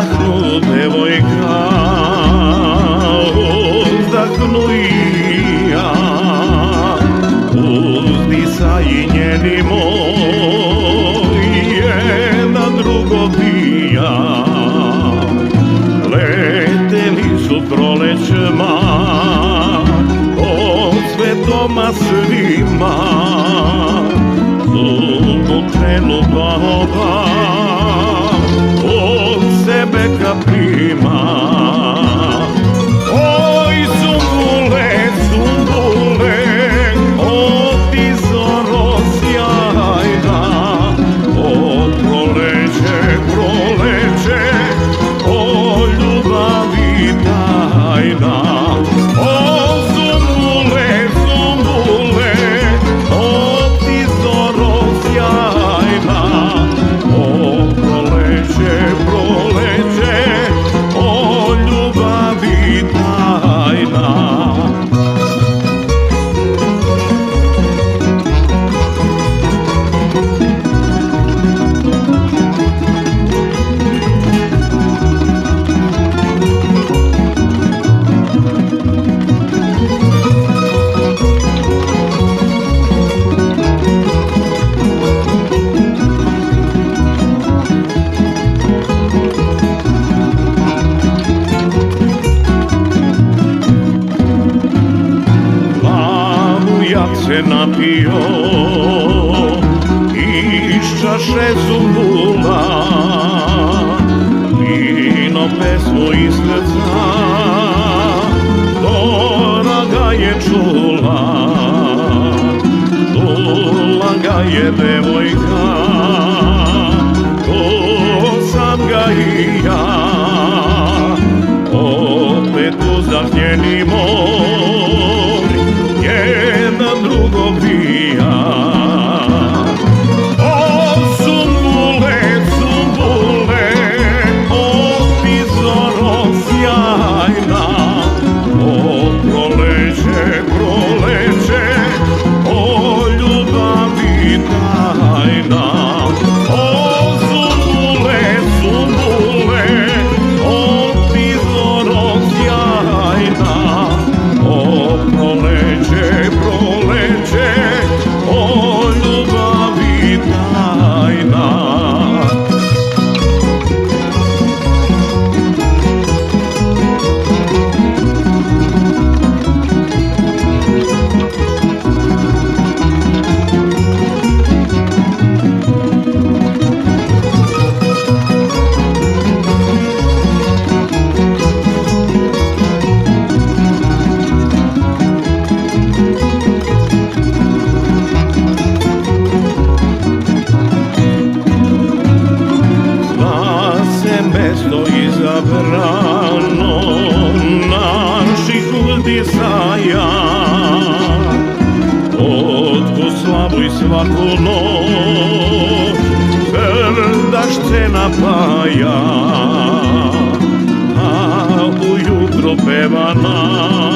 uzdahnu devojka, uzdahnu i ja, uzdisaj njeni moj, jedan drugog bija. Leteli su prolećma od svetoma svima, zubnu trenu glava od sebe ka prima. Oj zumbule, zumbule, o ti zoro sjajna, o proleće, proleće, o ljubavi tajna. O zumbule, zumbule, o ti zoro sjajna, o proleće, proleće, o ljubavi tajna. Se napio iz čaše zumbula, vino pesmu iz srca Dora ga je čula. Čula ga je devojka, to sam ga i ja. Opet uzdahnjeni moj, jedan drugog bija. O zumbule, zumbule, o ti zoro sjajna, o proleće, proleće, o ljubavi tajna. O zumbule, zumbule, o ti zoro sjajna, o proleće, proleće, o ljubavi tajna. Mesto izabrano naših uzdisaja, otkud slavu i svaku noć srdašce napaja, a ujutro peva nam